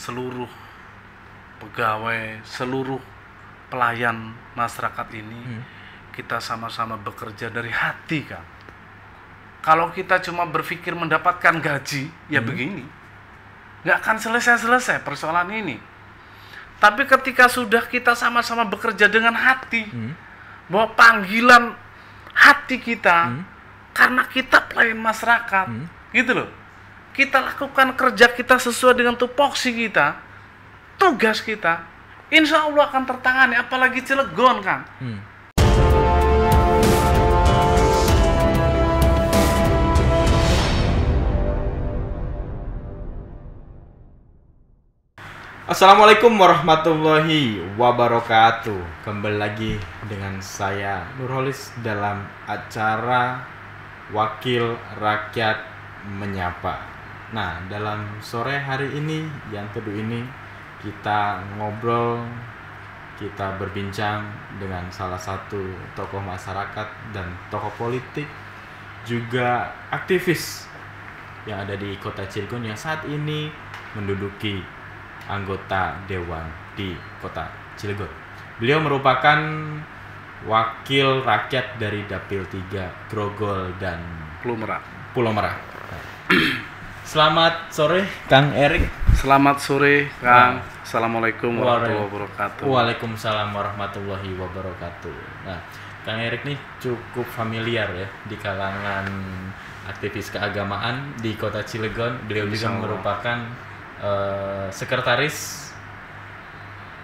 seluruh pegawai, seluruh pelayan masyarakat ini kita sama-sama bekerja dari hati, Kang. Kalau kita cuma berpikir mendapatkan gaji, ya begini, nggak akan selesai-selesai persoalan ini. Tapi ketika sudah kita sama-sama bekerja dengan hati, bahwa panggilan hati kita, karena kita pelayan masyarakat, gitu loh. Kita lakukan kerja kita sesuai dengan tupoksi kita, tugas kita, insya Allah akan tertangani. Apalagi Cilegon, Kang. Assalamualaikum warahmatullahi wabarakatuh. Kembali lagi dengan saya Nurholis dalam acara Wakil Rakyat Menyapa. Nah, dalam sore hari ini yang kedua ini kita ngobrol, kita berbincang dengan salah satu tokoh masyarakat dan tokoh politik, juga aktivis yang ada di Kota Cilegon yang saat ini menduduki anggota dewan di Kota Cilegon. Beliau merupakan wakil rakyat dari Dapil 3 Grogol dan Pulau Merah. Selamat sore Kang Erik. Selamat sore, Kang. Assalamualaikum warahmatullahi wabarakatuh. Waalaikumsalam warahmatullahi wabarakatuh. Nah, Kang Erik nih cukup familiar ya di kalangan aktivis keagamaan di Kota Cilegon. Beliau juga merupakan sekretaris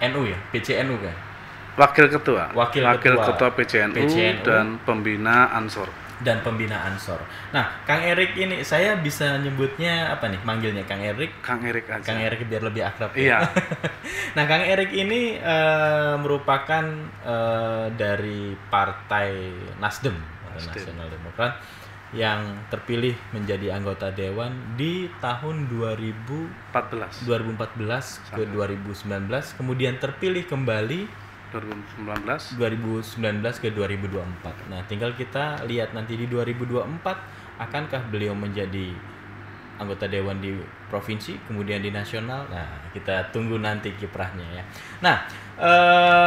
NU ya, PCNU kan? Wakil ketua PCNU dan pembina Ansor. Nah, Kang Erik ini saya bisa nyebutnya apa nih? Manggilnya Kang Erik? Kang Erik aja. Kang Erik biar lebih akrab. Iya. Nah, Kang Erik ini merupakan dari Partai Nasdem, Nasional Demokrat, yang terpilih menjadi anggota dewan di tahun 2014 ke 2019, kemudian terpilih kembali 2019 ke 2024. Nah, tinggal kita lihat nanti di 2024 akankah beliau menjadi anggota dewan di provinsi, kemudian di nasional. Nah, kita tunggu nanti kiprahnya ya. Nah,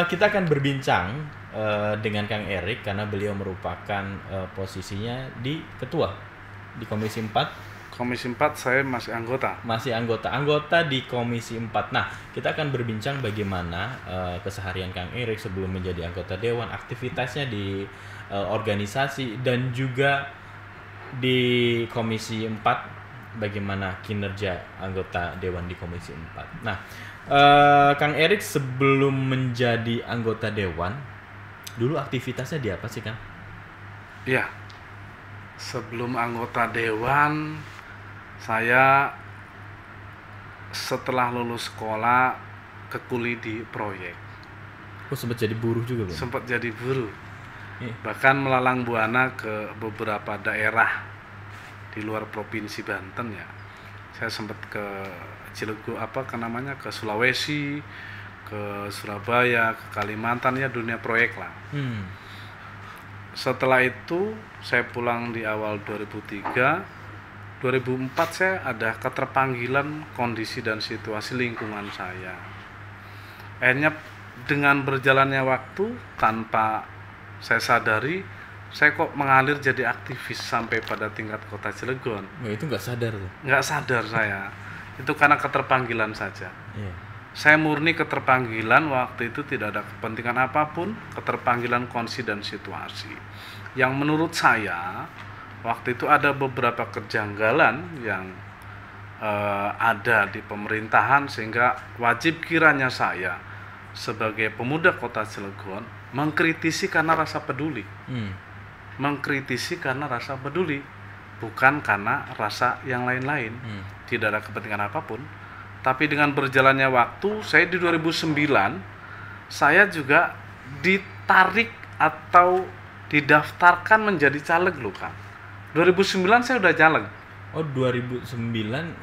kita akan berbincang dengan Kang Erik karena beliau merupakan posisinya di ketua di Komisi 4. Komisi 4 saya masih anggota di Komisi 4. Nah, kita akan berbincang bagaimana keseharian Kang Erik sebelum menjadi anggota dewan, aktivitasnya di organisasi dan juga di Komisi 4, bagaimana kinerja anggota dewan di Komisi 4. Nah, Kang Erik sebelum menjadi anggota dewan, dulu aktivitasnya di apa sih, Kang? Iya, sebelum anggota dewan, saya setelah lulus sekolah kekuli di proyek. Sempat jadi buruh juga, Bang? Sempat jadi buruh. Bahkan melalang buana ke beberapa daerah di luar provinsi Banten ya. Saya sempat ke Cilegon, ke Sulawesi, ke Surabaya, ke Kalimantan, ya dunia proyek lah. Setelah itu saya pulang di awal 2003. 2004 saya ada keterpanggilan kondisi dan situasi lingkungan saya. Akhirnya dengan berjalannya waktu tanpa saya sadari, saya kok mengalir jadi aktivis sampai pada tingkat Kota Cilegon. Itu nggak sadar tuh? Nggak sadar saya. Itu karena keterpanggilan saja. Yeah. Saya murni keterpanggilan, waktu itu tidak ada kepentingan apapun, keterpanggilan kondisi dan situasi. Yang menurut saya, waktu itu ada beberapa kejanggalan yang ada di pemerintahan, sehingga wajib kiranya saya sebagai pemuda Kota Cilegon mengkritisi karena rasa peduli. Mengkritisi karena rasa peduli, bukan karena rasa yang lain-lain. Tidak ada kepentingan apapun. Tapi dengan berjalannya waktu, saya di 2009, saya juga ditarik atau didaftarkan menjadi caleg loh, Kang. 2009 saya udah caleg. Oh, 2009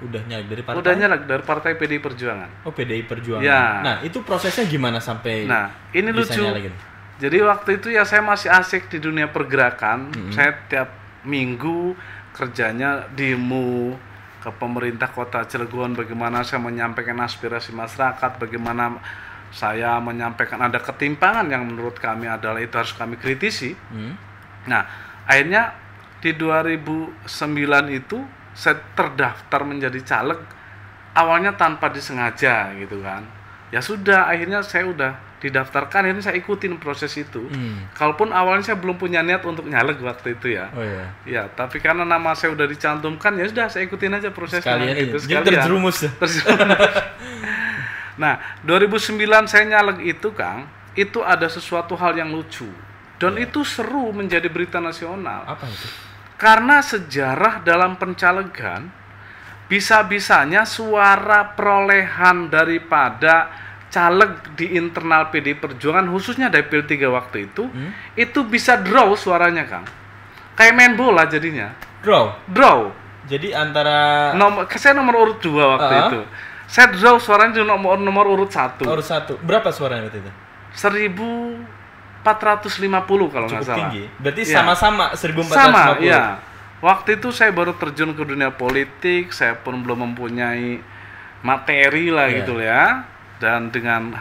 udah nyalek dari partai? Udah nyalek dari partai PDI Perjuangan. Oh, PDI Perjuangan. Ya. Nah, itu prosesnya gimana sampai ini bisa lucu. nyalekin? Jadi waktu itu ya saya masih asik di dunia pergerakan. Saya tiap minggu kerjanya demo, ke pemerintah Kota Cilegon, bagaimana saya menyampaikan aspirasi masyarakat, bagaimana saya menyampaikan ada ketimpangan yang menurut kami adalah itu harus kami kritisi. Nah, akhirnya di 2009 itu saya terdaftar menjadi caleg, awalnya tanpa disengaja gitu kan. Ya sudah, akhirnya saya udah didaftarkan, ini saya ikutin proses itu. Kalaupun awalnya saya belum punya niat untuk nyalek waktu itu ya. Oh iya. Ya, tapi karena nama saya udah dicantumkan, ya sudah saya ikutin aja prosesnya gitu. Sekalian terjerumus. Nah, 2009 saya nyalek itu, Kang, itu ada sesuatu hal yang lucu. Dan itu seru menjadi berita nasional. Apa itu? Karena sejarah dalam pencalegan, bisa-bisanya suara perolehan daripada caleg di internal PD Perjuangan, khususnya Dapil 3 waktu itu bisa draw suaranya, Kang. Kayak main bola jadinya. Draw. Jadi antara saya nomor urut 2 waktu itu. Saya draw suaranya di nomor urut 1. Urut 1. Berapa suaranya waktu itu? 1450 kalau nggak salah. Tinggi. Berarti sama-sama 1450. Sama, iya. Waktu itu saya baru terjun ke dunia politik, saya pun belum mempunyai materi lah gitu ya. Dan dengan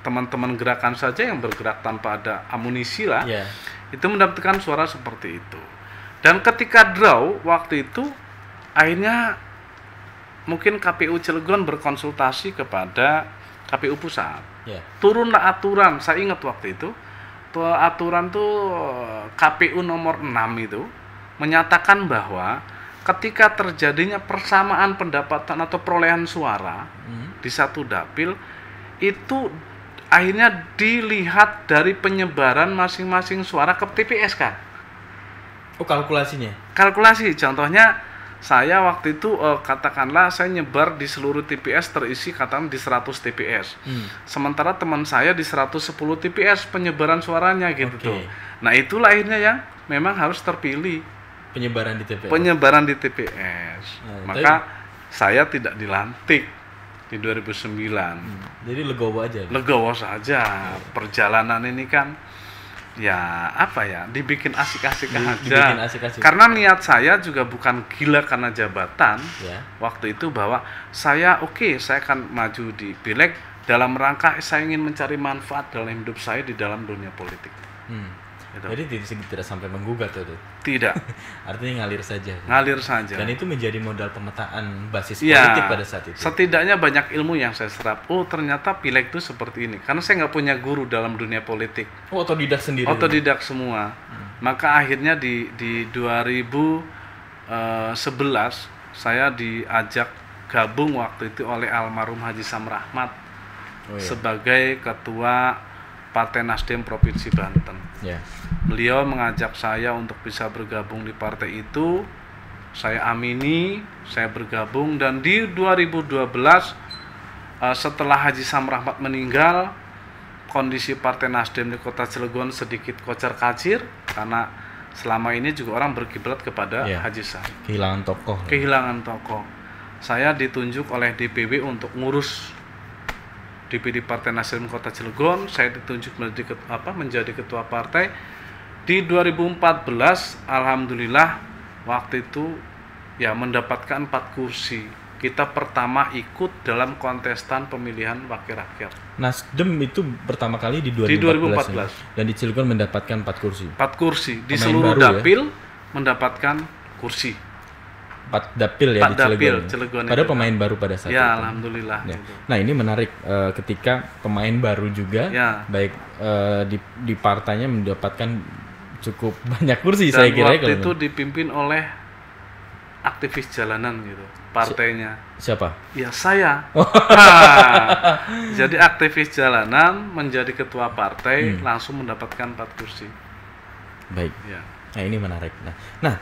teman-teman gerakan saja yang bergerak tanpa ada amunisi lah, itu mendapatkan suara seperti itu. Dan ketika draw waktu itu, akhirnya mungkin KPU Cilegon berkonsultasi kepada KPU Pusat. Turunlah aturan, saya ingat waktu itu, aturan tuh KPU nomor 6 itu menyatakan bahwa ketika terjadinya persamaan pendapatan atau perolehan suara di satu dapil, itu akhirnya dilihat dari penyebaran masing-masing suara ke TPS, kan? Oh, kalkulasinya? Kalkulasi, contohnya saya waktu itu katakanlah saya nyebar di seluruh TPS terisi katakan di 100 TPS. Sementara teman saya di 110 TPS penyebaran suaranya gitu tuh. Nah, itulah akhirnya yang memang harus terpilih penyebaran di TPS. Maka saya tidak dilantik di 2009. Jadi legowo aja. Legowo saja. Perjalanan ini kan ya apa ya, dibikin asik-asik aja. Karena niat saya juga bukan gila karena jabatan. Waktu itu bahwa saya saya akan maju di pileg dalam rangka saya ingin mencari manfaat dalam hidup saya di dalam dunia politik. Gitu. Jadi tidak sampai menggugat itu? Tidak. Artinya ngalir saja. Dan itu menjadi modal pemetaan basis politik pada saat itu. Setidaknya banyak ilmu yang saya serap. Oh, ternyata pileg itu seperti ini. Karena saya nggak punya guru dalam dunia politik. Oh, otodidak sendiri. Otodidak semua. Maka akhirnya di 2011 saya diajak gabung waktu itu oleh almarhum Haji Sam Rahmat sebagai ketua Partai Nasdem Provinsi Banten. Beliau mengajak saya untuk bisa bergabung di partai itu. Saya amini, saya bergabung, dan di 2012 setelah Haji Sam Rahmat meninggal, kondisi Partai Nasdem di Kota Cilegon sedikit kocar-kacir karena selama ini juga orang berkiblat kepada Haji Sam. Kehilangan tokoh. Saya ditunjuk oleh DPW untuk ngurus DPD Partai Nasdem Kota Cilegon. Saya ditunjuk menjadi ketua partai. Di 2014 alhamdulillah waktu itu ya mendapatkan 4 kursi. Kita pertama ikut dalam kontestan pemilihan wakil rakyat. Nasdem itu pertama kali di 2014. Dan di Cilegon mendapatkan 4 kursi. 4 kursi di seluruh dapil mendapatkan kursi. 4 dapil ya 4 di Cilegon. Padahal pemain baru pada saat itu. Alhamdulillah. Nah, ini menarik ketika pemain baru juga baik di partainya mendapatkan cukup banyak kursi. Dan saya kira waktu itu dipimpin oleh aktivis jalanan gitu partainya. Siapa? Ya saya. Jadi aktivis jalanan menjadi ketua partai langsung mendapatkan 4 kursi. Baik. Nah, ini menarik. Nah,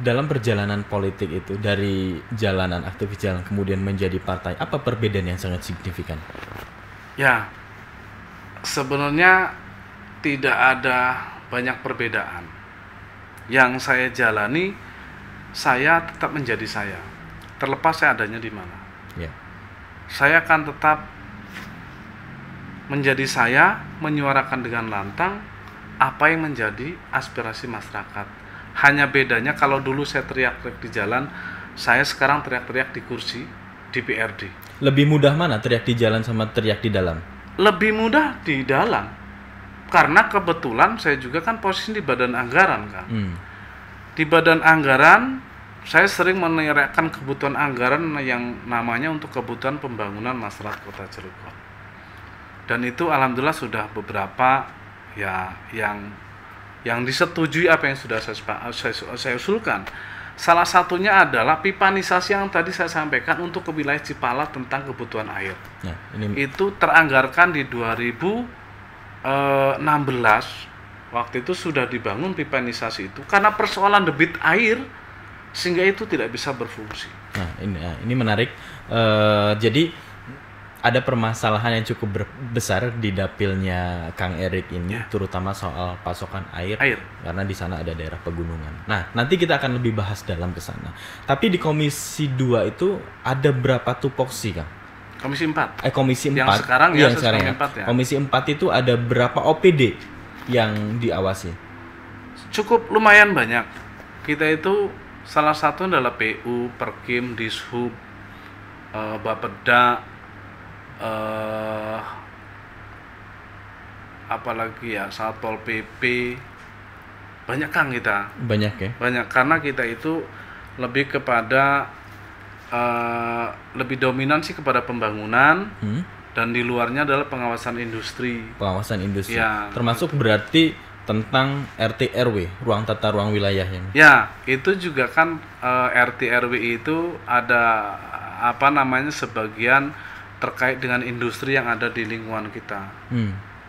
dalam perjalanan politik itu dari jalanan aktivis jalan kemudian menjadi partai, apa perbedaan yang sangat signifikan? Ya, sebenarnya tidak ada banyak perbedaan. Yang saya jalani, saya tetap menjadi saya, terlepas saya adanya di mana. Saya akan tetap menjadi saya, menyuarakan dengan lantang apa yang menjadi aspirasi masyarakat, Hanya bedanya kalau dulu saya teriak-teriak di jalan, saya sekarang teriak-teriak di kursi DPRD. Lebih mudah mana teriak di jalan sama teriak di dalam? Lebih mudah di dalam. Karena kebetulan saya juga kan posisi di badan anggaran kan. Di badan anggaran saya sering meneriakkan kebutuhan anggaran yang namanya untuk kebutuhan pembangunan masyarakat Kota Cilegon. Dan itu alhamdulillah sudah beberapa ya yang disetujui apa yang sudah saya usulkan. Salah satunya adalah pipanisasi yang tadi saya sampaikan untuk ke wilayah Cipala tentang kebutuhan air. Nah, ini itu teranggarkan di 2016. Waktu itu sudah dibangun pipanisasi itu karena persoalan debit air sehingga itu tidak bisa berfungsi. Nah, ini menarik. Jadi ada permasalahan yang cukup besar di dapilnya Kang Erik ini, terutama soal pasokan air, karena di sana ada daerah pegunungan. Nah, nanti kita akan lebih bahas dalam ke sana. Tapi di Komisi 2 itu ada berapa tupoksi, Kang? Komisi 4. Komisi 4. Yang sekarang yang sekarang ya. 4 ya. Komisi 4 itu ada berapa OPD yang diawasi? Cukup lumayan banyak. Kita itu salah satu adalah PU, Perkim, Dishub, Bapeda, apalagi ya Satpol PP, banyak Kang kita. Banyak ya. Banyak karena kita itu lebih kepada lebih dominan sih kepada pembangunan dan di luarnya adalah pengawasan industri. Pengawasan industri. Ya, termasuk berarti tentang RT RW, ruang tata ruang wilayah ya. Ya, itu juga kan RT RW itu ada apa namanya sebagian terkait dengan industri yang ada di lingkungan kita.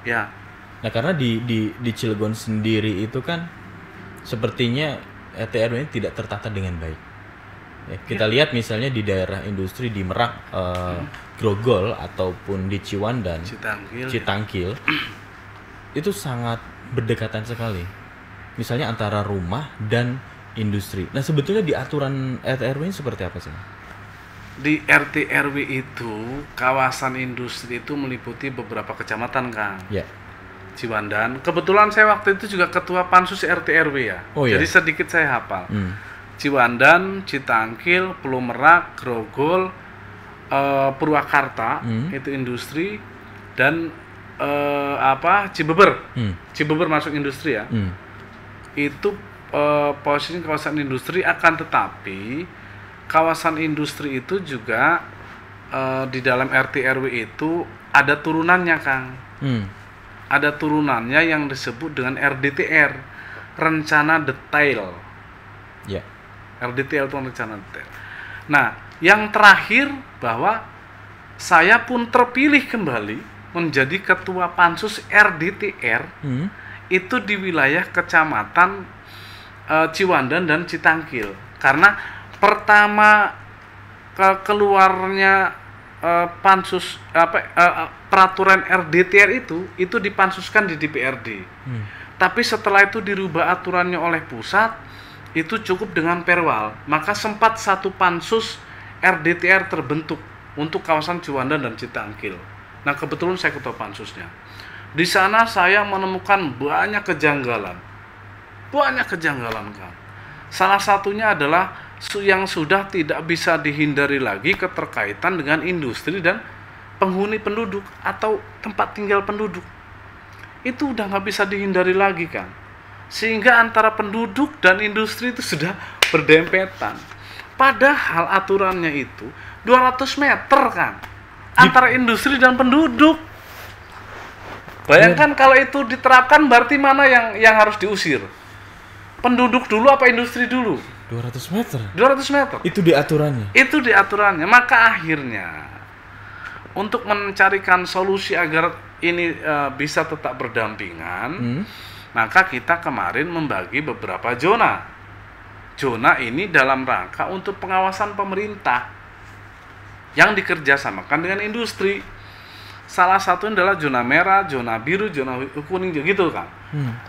Ya. Nah, karena di Cilegon sendiri itu kan sepertinya RT RW ini tidak tertata dengan baik. Ya, kita lihat misalnya di daerah industri di Merak, Grogol ataupun di Ciwandan, Citangkil, itu sangat berdekatan sekali. Misalnya antara rumah dan industri. Nah, sebetulnya di aturan RT RW ini seperti apa sih? Di RT RW itu kawasan industri itu meliputi beberapa kecamatan, Kang. Ya. Ciwandan. Kebetulan saya waktu itu juga ketua pansus RT RW ya. Jadi sedikit saya hafal. Ciwandan, Citangkil, Pulau Merak, Grogol, Purwakarta itu industri dan Cibeber. Cibeber masuk industri ya. Itu posisi kawasan industri, akan tetapi kawasan industri itu juga di dalam RT RW itu ada turunannya, Kang. Ada turunannya yang disebut dengan RDTR, rencana detail. Ya. RDTL itu rencana detail. Nah, yang terakhir bahwa saya pun terpilih kembali menjadi ketua pansus RDTR itu di wilayah kecamatan Ciwandan dan Citangkil. Karena pertama keluarnya pansus peraturan RDTR itu dipansuskan di DPRD. Tapi setelah itu dirubah aturannya oleh pusat, itu cukup dengan perwal. Maka sempat satu pansus RDTR terbentuk untuk kawasan Ciwandan dan Citangkil. Nah, kebetulan saya ketua pansusnya. Di sana saya menemukan banyak kejanggalan. Kan. Salah satunya adalah yang sudah tidak bisa dihindari lagi keterkaitan dengan industri dan penghuni penduduk atau tempat tinggal penduduk. Itu udah nggak bisa dihindari lagi, kan. Sehingga antara penduduk dan industri itu sudah berdempetan. Padahal aturannya itu 200 meter, kan, antara industri dan penduduk. Bayangkan kalau itu diterapkan, berarti mana yang harus diusir? Penduduk dulu apa industri dulu? 200 meter? 200 meter. Itu di aturannya? Itu di aturannya. Maka akhirnya, untuk mencarikan solusi agar ini bisa tetap berdampingan, maka kita kemarin membagi beberapa zona. Zona ini dalam rangka untuk pengawasan pemerintah yang dikerjasamakan dengan industri. Salah satu adalah zona merah, zona biru, zona kuning gitu, kan.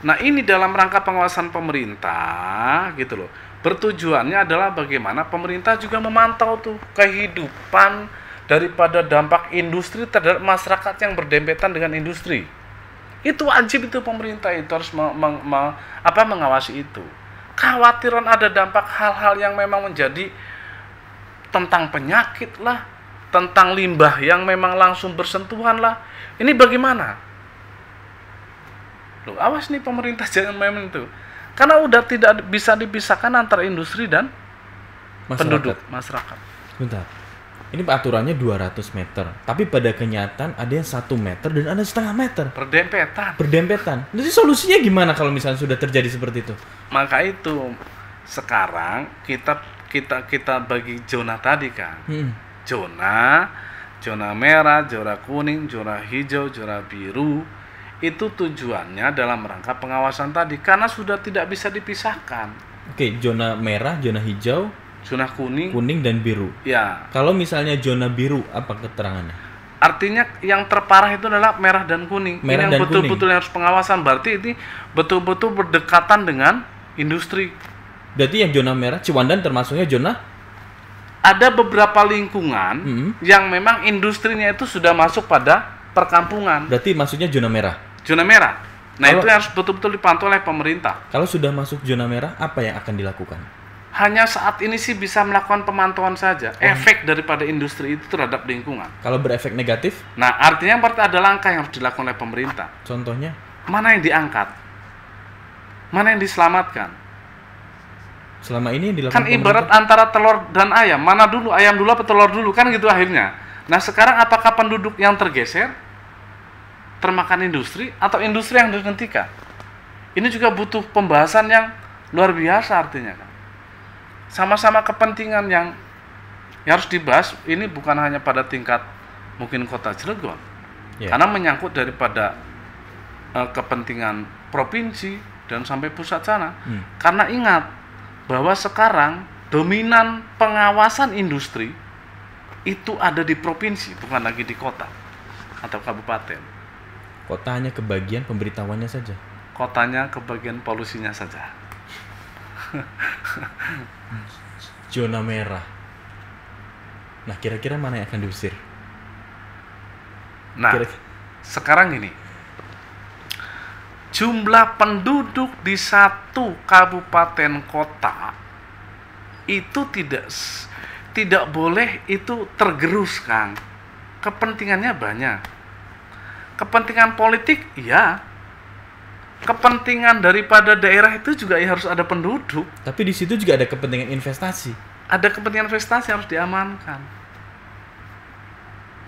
Nah, ini dalam rangka pengawasan pemerintah gitu loh. Bertujuannya adalah bagaimana pemerintah juga memantau tuh kehidupan daripada dampak industri terhadap masyarakat yang berdempetan dengan industri. Itu wajib, itu pemerintah itu harus mengawasi itu. Khawatiran ada dampak hal-hal yang memang menjadi tentang penyakit lah, tentang limbah yang memang langsung bersentuhan lah. Ini bagaimana? Loh, awas nih pemerintah jangan main itu. Karena udah tidak bisa dipisahkan antara industri dan penduduk, masyarakat. Bentar. Ini aturannya 200 meter, tapi pada kenyataan ada yang 1 meter dan ada setengah meter. Berdempetan. Jadi solusinya gimana kalau misalnya sudah terjadi seperti itu? Maka itu sekarang kita bagi zona tadi kan. Zona merah, zona kuning, zona hijau, zona biru. Itu tujuannya dalam rangka pengawasan tadi karena sudah tidak bisa dipisahkan. Oke, zona merah, zona hijau, zona kuning dan biru. Ya. Kalau misalnya zona biru, apa keterangannya? Artinya yang terparah itu adalah merah dan kuning. Merah ini yang dan betul-betul harus pengawasan. Berarti ini betul-betul berdekatan dengan industri. Berarti yang zona merah, Ciwandan termasuknya zona? Ada beberapa lingkungan yang memang industrinya itu sudah masuk pada perkampungan. Berarti maksudnya zona merah? Zona merah. Nah, itu harus betul-betul dipantau oleh pemerintah. Kalau sudah masuk zona merah, apa yang akan dilakukan? Hanya saat ini sih bisa melakukan pemantauan saja. Efek daripada industri itu terhadap lingkungan. Kalau berefek negatif? Nah, artinya berarti ada langkah yang harus dilakukan oleh pemerintah. Contohnya? Mana yang diangkat? Mana yang diselamatkan? Selama ini yang dilakukan kan ibarat antara telur dan ayam. Mana dulu? Ayam dulu apa telur dulu? Kan gitu akhirnya. Nah, sekarang apakah penduduk yang tergeser termakan industri atau industri yang dihentikan? Ini juga butuh pembahasan yang luar biasa artinya kan. Sama-sama kepentingan yang harus dibahas. Ini bukan hanya pada tingkat mungkin kota Cilegon, karena menyangkut daripada kepentingan provinsi dan sampai pusat sana. Karena ingat bahwa sekarang dominan pengawasan industri itu ada di provinsi, bukan lagi di kota atau kabupaten. Kota hanya kebagian pemberitahuannya saja. Kotanya kebagian polusinya saja. Zona merah. Nah, kira-kira mana yang akan diusir? Nah, sekarang gini. Jumlah penduduk di satu kabupaten kota itu tidak boleh itu tergerus, Kang. Kepentingannya banyak. Kepentingan politik, iya. Kepentingan daripada daerah itu juga harus ada penduduk. Tapi di situ juga ada kepentingan investasi. Ada kepentingan investasi harus diamankan.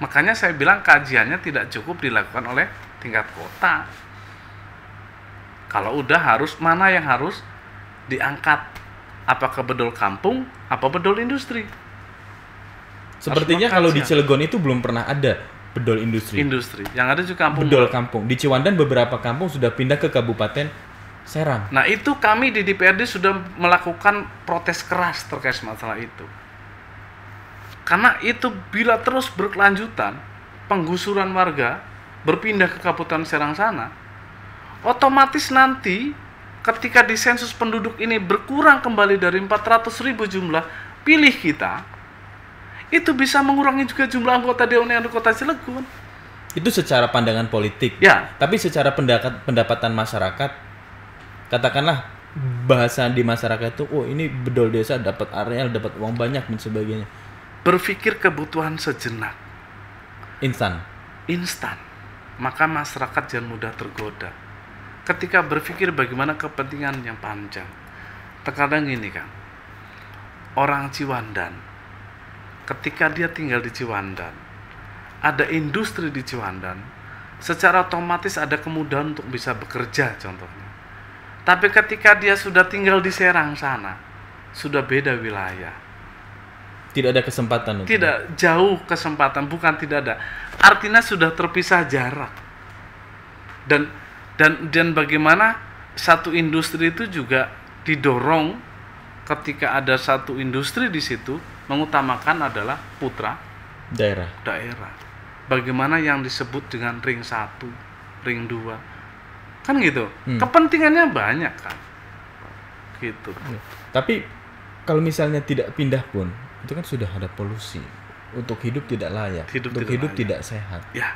Makanya saya bilang kajiannya tidak cukup dilakukan oleh tingkat kota. Kalau udah harus mana yang harus diangkat? Apakah bedol kampung, apa bedol industri? Sepertinya kalau di Cilegon itu belum pernah ada bedol industri. Yang ada juga kampung. Bedol kampung. Di Ciwandan beberapa kampung sudah pindah ke Kabupaten Serang. Nah, itu kami di DPRD sudah melakukan protes keras terkait masalah itu. Karena itu bila terus berkelanjutan, penggusuran warga berpindah ke Kabupaten Serang sana, otomatis nanti ketika di sensus penduduk ini berkurang kembali dari 400.000 jumlah pilih kita, itu bisa mengurangi juga jumlah anggota Dewan yang di Kota Cilegon. Itu secara pandangan politik. Ya. Tapi secara pendapatan masyarakat, katakanlah bahasa di masyarakat itu, oh ini bedol desa dapat areal, dapat uang banyak dan sebagainya. Berpikir kebutuhan sejenak. Instan. Maka masyarakat jangan mudah tergoda. Ketika berpikir bagaimana kepentingan yang panjang. Terkadang gini kan, orang Ciwandan, ketika dia tinggal di Ciwandan, ada industri di Ciwandan, secara otomatis ada kemudahan untuk bisa bekerja contohnya. Tapi ketika dia sudah tinggal di Serang sana, sudah beda wilayah. Tidak ada kesempatan untuk tidak jauh kesempatan, bukan tidak ada. Artinya sudah terpisah jarak. Dan bagaimana satu industri itu juga didorong ketika ada satu industri di situ mengutamakan adalah putra daerah. Bagaimana yang disebut dengan ring 1, ring 2. Kan gitu. Kepentingannya banyak kan. Gitu. Tapi kalau misalnya tidak pindah pun, itu kan sudah ada polusi. Untuk hidup tidak layak. Untuk hidup tidak sehat. Ya.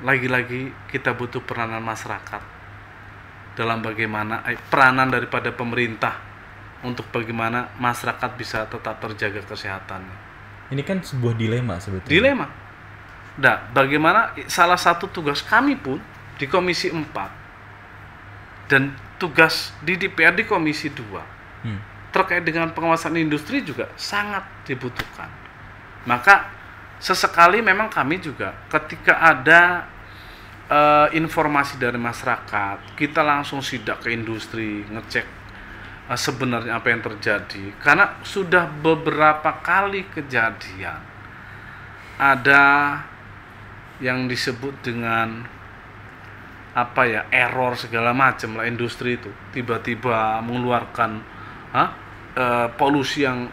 Lagi-lagi kita butuh peranan masyarakat. dalam bagaimana peranan daripada pemerintah untuk bagaimana masyarakat bisa tetap terjaga kesehatannya. Ini kan sebuah dilema sebetulnya. Dilema. Nah, bagaimana salah satu tugas kami pun di Komisi 4 dan tugas di DPR di Komisi 2 terkait dengan pengawasan industri juga sangat dibutuhkan. Maka sesekali memang kami juga ketika ada informasi dari masyarakat, kita langsung sidak ke industri, ngecek sebenarnya apa yang terjadi. Karena sudah beberapa kali kejadian ada yang disebut dengan error segala macam lah, industri itu tiba-tiba mengeluarkan polusi yang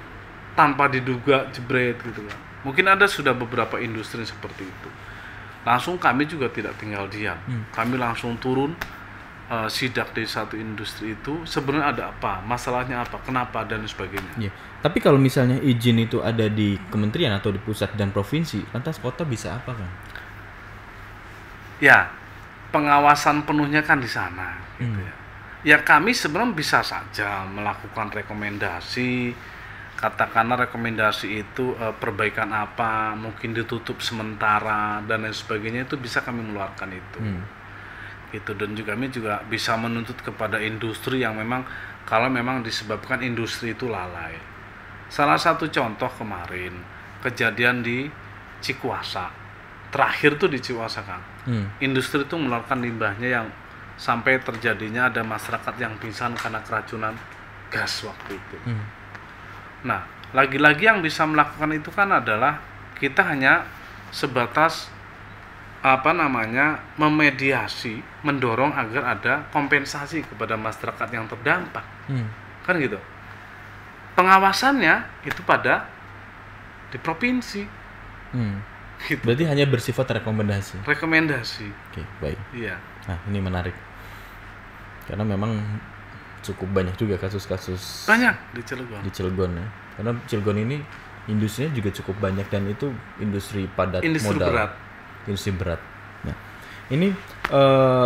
tanpa diduga, jebret gitu kan. Mungkin ada sudah beberapa industri seperti itu. Langsung kami juga tidak tinggal diam. Kami langsung turun sidak di satu industri itu, sebenarnya ada apa, masalahnya apa, kenapa, dan sebagainya. Yeah. Tapi kalau misalnya izin itu ada di kementerian atau di pusat dan provinsi, lantas kota bisa apa kan? Ya, pengawasan penuhnya kan di sana. Gitu ya. Ya kami sebenarnya bisa saja melakukan rekomendasi, katakanlah rekomendasi itu perbaikan apa, mungkin ditutup sementara dan lain sebagainya, itu bisa kami mengeluarkan itu. Gitu. Dan juga kami juga bisa menuntut kepada industri yang memang kalau memang disebabkan industri itu lalai. Salah satu contoh kemarin kejadian di Cikuasa, terakhir tuh di Cikuasa kan, industri itu mengeluarkan limbahnya yang sampai terjadinya ada masyarakat yang pingsan karena keracunan gas waktu itu. Nah, lagi-lagi yang bisa melakukan itu kan adalah kita hanya sebatas memediasi, mendorong agar ada kompensasi kepada masyarakat yang terdampak. Kan gitu. Pengawasannya itu pada di provinsi. Gitu. Berarti hanya bersifat rekomendasi. Rekomendasi. Oke, baik. Iya. Nah, ini menarik. Karena memang cukup banyak juga kasus-kasus banyak di Cilegon. Di Cilegon ya. Karena Cilegon ini industrinya juga cukup banyak dan itu industri padat industri modal. Berat. Industri berat. Nah, ini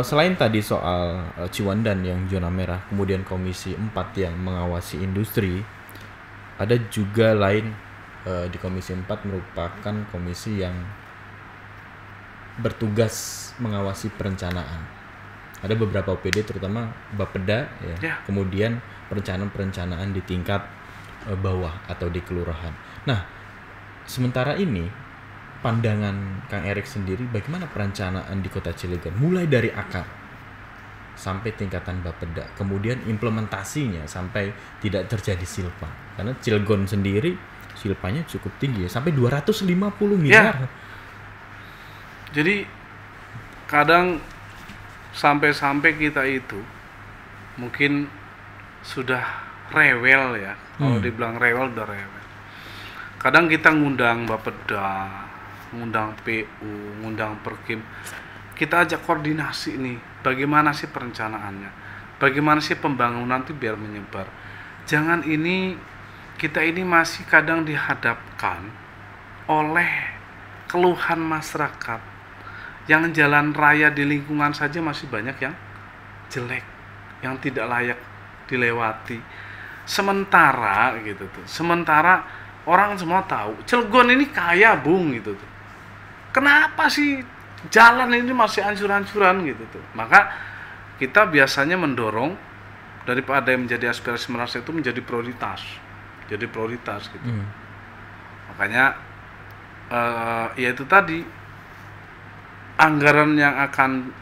selain tadi soal Ciwandan yang zona merah, kemudian Komisi 4 yang mengawasi industri, ada juga lain di Komisi 4 merupakan komisi yang bertugas mengawasi perencanaan. Ada beberapa OPD terutama Bapeda ya. Kemudian perencanaan di tingkat bawah atau di kelurahan. Nah, sementara ini pandangan Kang Erik sendiri bagaimana perencanaan di Kota Cilegon mulai dari akar sampai tingkatan Bapeda, kemudian implementasinya sampai tidak terjadi silpa. Karena Cilegon sendiri silpanya cukup tinggi ya, sampai 250 miliar. Jadi kadang sampai kita itu mungkin sudah rewel ya. Kalau dibilang rewel, udah rewel. Kadang kita ngundang Bapeda, ngundang PU, ngundang Perkim, kita ajak koordinasi nih, bagaimana sih perencanaannya, bagaimana sih pembangunan itu biar menyebar. Jangan kita ini masih kadang dihadapkan oleh keluhan masyarakat yang jalan raya di lingkungan saja masih banyak yang jelek, yang tidak layak dilewati. Sementara orang semua tahu Cilegon ini kaya bung gitu tuh. Kenapa sih jalan ini masih hancur-hancuran gitu tuh? Maka kita biasanya mendorong daripada yang menjadi aspirasi masyarakat itu menjadi prioritas. Jadi prioritas gitu. Makanya ya itu tadi, anggaran yang akan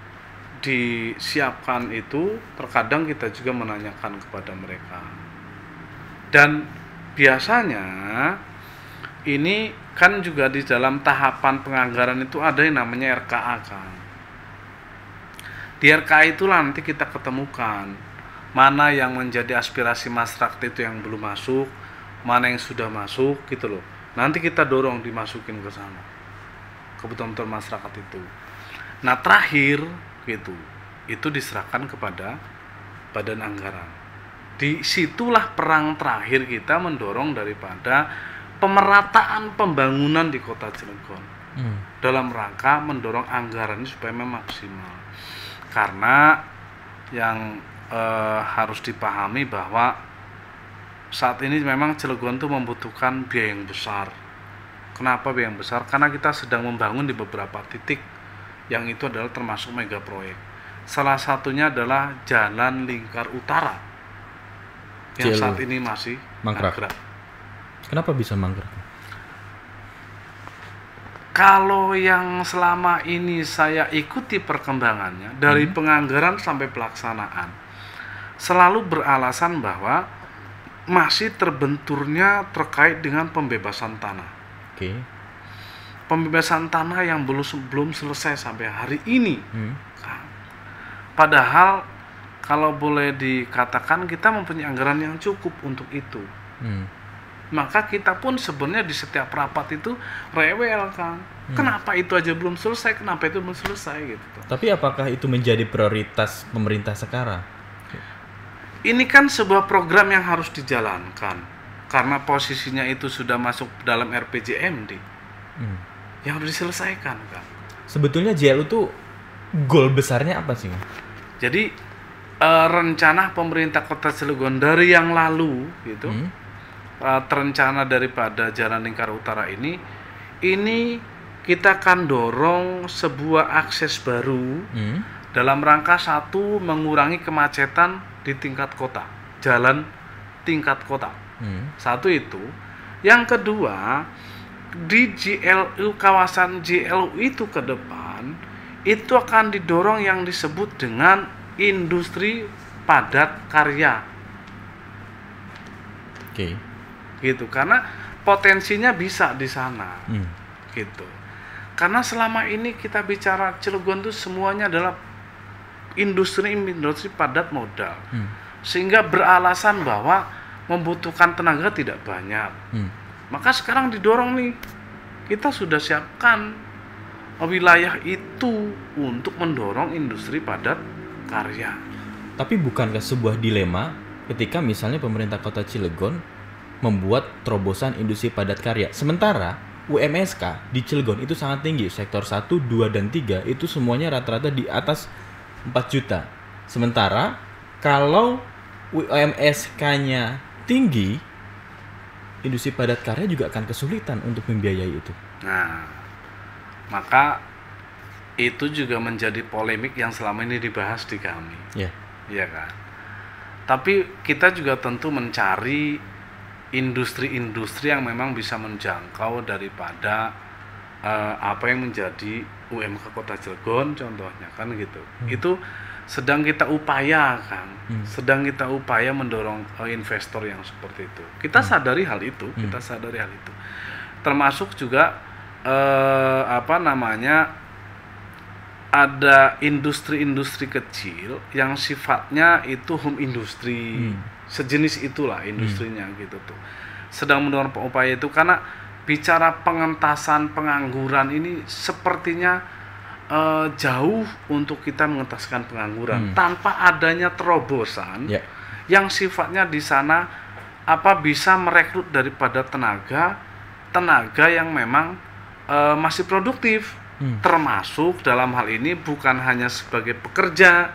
disiapkan itu terkadang kita juga menanyakan kepada mereka. Dan biasanya ini kan juga di dalam tahapan penganggaran itu ada yang namanya RKA kan. Di RKA itu nanti kita ketemukan mana yang menjadi aspirasi masyarakat itu yang belum masuk, mana yang sudah masuk gitu loh. Nanti kita dorong dimasukin ke sana, kebutuhan masyarakat itu. Nah terakhir gitu, itu diserahkan kepada badan anggaran. Disitulah perang terakhir kita mendorong daripada pemerataan pembangunan di Kota Cilegon dalam rangka mendorong anggaran ini supaya maksimal. Karena yang harus dipahami bahwa saat ini memang Cilegon itu membutuhkan biaya yang besar. Kenapa biaya yang besar? Karena kita sedang membangun di beberapa titik yang itu adalah termasuk mega proyek. Salah satunya adalah Jalan Lingkar Utara yang saat ini masih mangkrak. Kenapa bisa mangkrak? Kalau yang selama ini saya ikuti perkembangannya dari penganggaran sampai pelaksanaan, selalu beralasan bahwa masih terbenturnya terkait dengan pembebasan tanah. Oke. Pembebasan tanah yang belum selesai sampai hari ini. Padahal kalau boleh dikatakan kita mempunyai anggaran yang cukup untuk itu. Maka kita pun sebenarnya di setiap rapat itu rewel, Kang. Kenapa itu aja belum selesai? Kenapa itu belum selesai gitu. Tapi apakah itu menjadi prioritas pemerintah sekarang? Ini kan sebuah program yang harus dijalankan karena posisinya itu sudah masuk dalam RPJMD. Yang harus diselesaikan, Kang. Sebetulnya JLU tuh goal besarnya apa sih? Jadi rencana pemerintah Kota Cilegon dari yang lalu gitu. Terencana daripada Jalan Lingkar Utara ini kita akan dorong sebuah akses baru dalam rangka satu, mengurangi kemacetan di tingkat kota, jalan tingkat kota. Satu itu. Yang kedua, di JLU, kawasan JLU itu ke depan itu akan didorong yang disebut dengan industri padat karya. Oke. Gitu, karena potensinya bisa di sana. Gitu. Karena selama ini kita bicara Cilegon itu semuanya adalah industri padat modal. Sehingga beralasan bahwa membutuhkan tenaga tidak banyak. Maka sekarang didorong nih, kita sudah siapkan wilayah itu untuk mendorong industri padat karya. Tapi bukankah sebuah dilema ketika misalnya pemerintah Kota Cilegon membuat terobosan industri padat karya, sementara UMSK di Cilegon itu sangat tinggi, sektor 1, 2, dan 3 itu semuanya rata-rata di atas 4 juta. Sementara kalau UMSK-nya tinggi, industri padat karya juga akan kesulitan untuk membiayai itu. Nah, maka itu juga menjadi polemik yang selama ini dibahas di kami. Iya kan? Tapi kita juga tentu mencari industri-industri yang memang bisa menjangkau daripada apa yang menjadi UMK Kota Cilegon contohnya kan gitu. Itu sedang kita upayakan, sedang kita upaya mendorong investor yang seperti itu. Kita sadari hal itu, Termasuk juga ada industri-industri kecil yang sifatnya itu home industry. Sejenis itulah industrinya gitu tuh. Sedang mendorong upaya itu karena bicara pengentasan pengangguran ini sepertinya jauh untuk kita mengentaskan pengangguran tanpa adanya terobosan yang sifatnya di sana bisa merekrut daripada tenaga yang memang masih produktif, termasuk dalam hal ini bukan hanya sebagai pekerja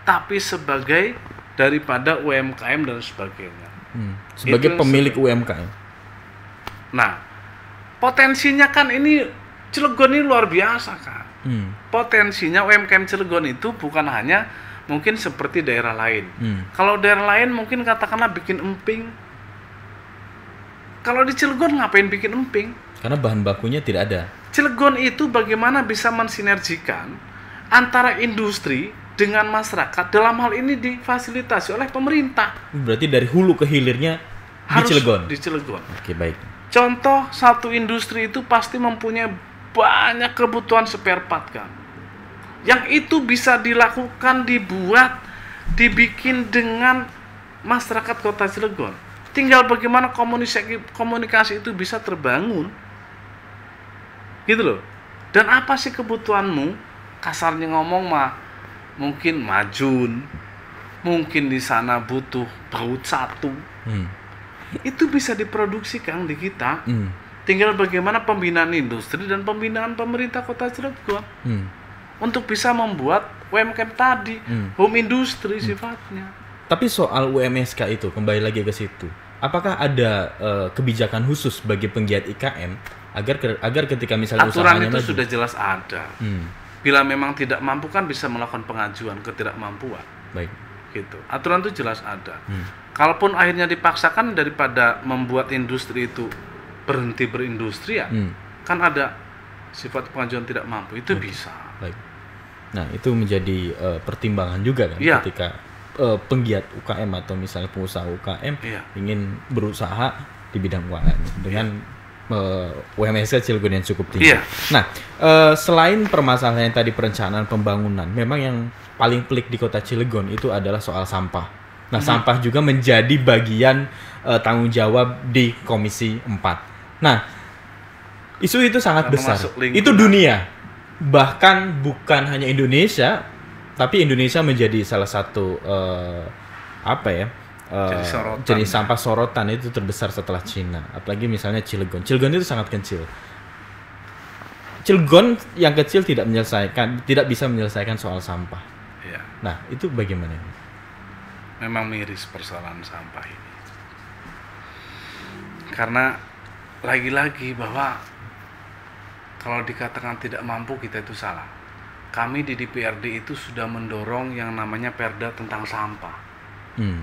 tapi sebagai daripada UMKM dan sebagainya. Sebagai pemilik UMKM. Nah, potensinya kan ini Cilegon ini luar biasa kan. Potensinya UMKM Cilegon itu bukan hanya mungkin seperti daerah lain. Kalau daerah lain mungkin katakanlah bikin emping. Kalau di Cilegon ngapain bikin emping? Karena bahan bakunya tidak ada. Cilegon itu bagaimana bisa mensinergikan antara industri dengan masyarakat, dalam hal ini difasilitasi oleh pemerintah. Berarti dari hulu ke hilirnya harus di Cilegon. Oke, baik. Contoh, satu industri itu pasti mempunyai banyak kebutuhan spare part kan. Yang itu bisa dilakukan, dibikin dengan masyarakat Kota Cilegon. Tinggal bagaimana komunikasi itu bisa terbangun. Gitu loh. Dan apa sih kebutuhanmu? Kasarnya ngomong mungkin majun, mungkin di sana butuh baut satu. Itu bisa diproduksikan di kita. Tinggal bagaimana pembinaan industri dan pembinaan pemerintah Kota Cilegon untuk bisa membuat UMKM tadi, home industry sifatnya. Tapi soal UMSK itu, kembali lagi ke situ. Apakah ada kebijakan khusus bagi penggiat IKM agar ketika misalnya aturan usahanya itu maju? sudah jelas ada. Bila memang tidak mampu kan bisa melakukan pengajuan ketidakmampuan. Baik. Gitu. Aturan itu jelas ada. Kalaupun akhirnya dipaksakan daripada membuat industri itu berhenti berindustri ya, kan ada sifat pengajuan tidak mampu itu bisa. Baik. Nah, itu menjadi pertimbangan juga kan ketika penggiat UKM atau misalnya pengusaha UKM ingin berusaha di bidang UKM dengan UMSK Cilegon yang cukup tinggi. Nah, selain permasalahan yang tadi perencanaan pembangunan, memang yang paling pelik di kota Cilegon itu adalah soal sampah. Nah, sampah juga menjadi bagian tanggung jawab di Komisi 4. Nah, isu itu sangat besar. Itu dunia. Bahkan bukan hanya Indonesia, tapi Indonesia menjadi salah satu jenis sampah sorotan itu terbesar setelah Cina. Apalagi misalnya Cilegon. Cilegon itu sangat kecil. Cilegon yang kecil tidak bisa menyelesaikan soal sampah. Nah, itu bagaimana? Memang miris persoalan sampah ini. Karena lagi-lagi bahwa kalau dikatakan tidak mampu kita itu salah. Kami di DPRD itu sudah mendorong yang namanya perda tentang sampah.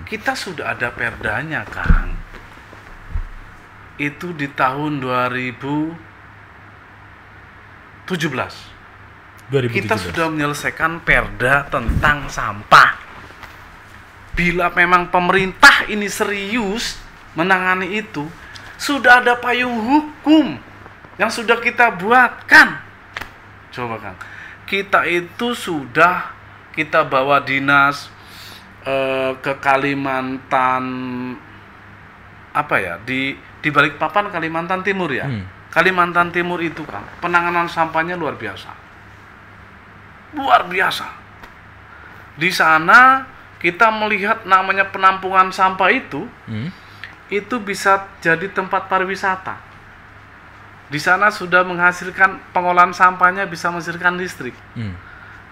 Kita sudah ada perdanya, Kang. Itu di tahun 2017. Kita sudah menyelesaikan perda tentang sampah. Bila memang pemerintah ini serius menangani itu, sudah ada payung hukum yang sudah kita buatkan. Coba, Kang. Kita itu sudah kita bawa dinas ke Kalimantan di Balikpapan, Kalimantan Timur ya. Kalimantan Timur itu kan penanganan sampahnya luar biasa. Luar biasa. Di sana kita melihat namanya penampungan sampah itu bisa jadi tempat pariwisata. Di sana sudah menghasilkan pengolahan sampahnya bisa menghasilkan listrik.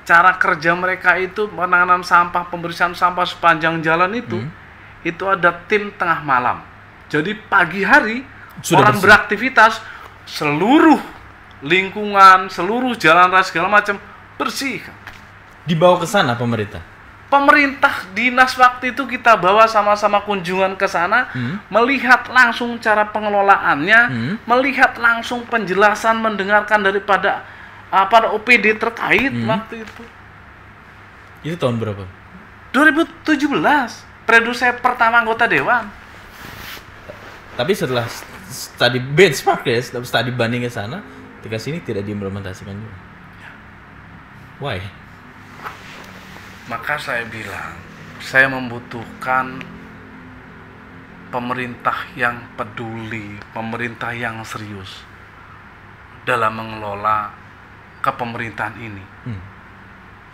Cara kerja mereka itu penanganan sampah, pembersihan sampah sepanjang jalan itu ada tim tengah malam. Jadi pagi hari sudah orang beraktivitas, seluruh lingkungan, seluruh jalan raya segala macam bersih. Dibawa ke sana Pemerintah dinas waktu itu kita bawa sama-sama kunjungan ke sana, melihat langsung cara pengelolaannya, melihat langsung penjelasan, mendengarkan daripada para OPD terkait waktu itu. Itu tahun berapa? 2017, periode saya pertama anggota dewan. Tapi setelah studi benchmark ya, setelah studi banding ke sana, ketika sini tidak diimplementasikan juga. Why? Maka saya bilang, saya membutuhkan pemerintah yang peduli, pemerintah yang serius dalam mengelola kepemerintahan ini.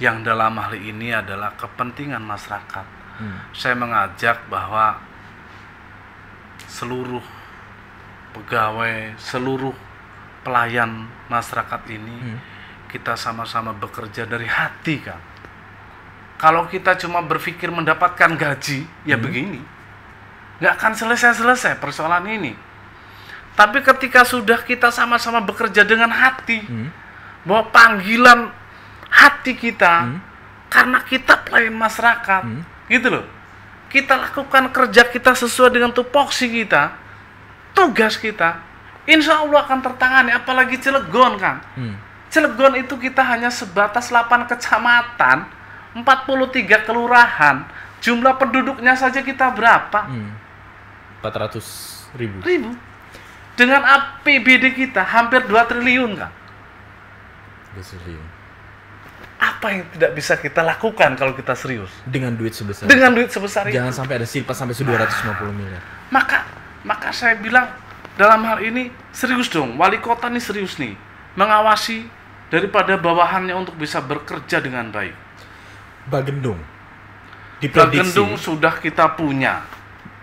Yang dalam hal ini adalah kepentingan masyarakat. Saya mengajak bahwa seluruh pegawai, seluruh pelayan masyarakat ini kita sama-sama bekerja dari hati, Kang. Kalau kita cuma berpikir mendapatkan gaji, ya begini, nggak akan selesai-selesai persoalan ini. Tapi ketika sudah kita sama-sama bekerja dengan hati, bahwa panggilan hati kita, karena kita pelayan masyarakat, gitu loh. Kita lakukan kerja kita sesuai dengan tupoksi kita, tugas kita, insya Allah akan tertangani. Apalagi Cilegon, Kang. Cilegon itu kita hanya sebatas 8 kecamatan, 43 kelurahan, jumlah penduduknya saja kita berapa? 400.000. Dengan APBD kita hampir 2 triliun, Kang. 2 triliun. Apa yang tidak bisa kita lakukan kalau kita serius? Dengan duit sebesar itu. Jangan sampai ada silpas sampai 250 miliar. Maka saya bilang dalam hal ini serius dong. Wali kota nih serius nih, mengawasi daripada bawahannya untuk bisa bekerja dengan baik. Bagendung sudah kita punya.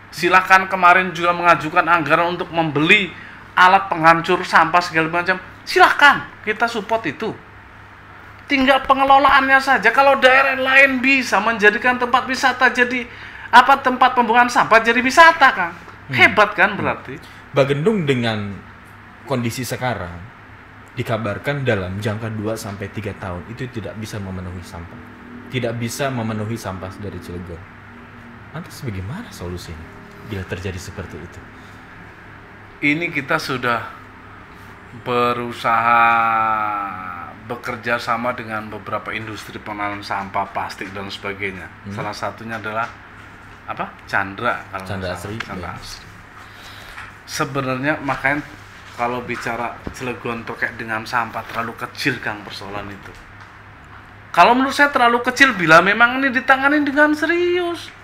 Silakan kemarin juga mengajukan anggaran untuk membeli alat penghancur sampah segala macam. Silakan, kita support itu. tinggal pengelolaannya saja. Kalau daerah lain bisa menjadikan tempat wisata jadi tempat pembuangan sampah jadi wisata, Kang. Hebat kan berarti. Bagendung dengan kondisi sekarang dikabarkan dalam jangka 2-3 tahun itu tidak bisa memenuhi sampah. Tidak bisa memenuhi sampah dari Cilegon. Lantas bagaimana solusinya bila terjadi seperti itu? Ini kita sudah berusaha bekerja sama dengan beberapa industri pengelolaan sampah plastik dan sebagainya. Salah satunya adalah Chandra Asri. Sebenarnya makanya kalau bicara Cilegon terkait dengan sampah terlalu kecil, Kang, persoalan itu. Kalau menurut saya terlalu kecil bila memang ini ditangani dengan serius.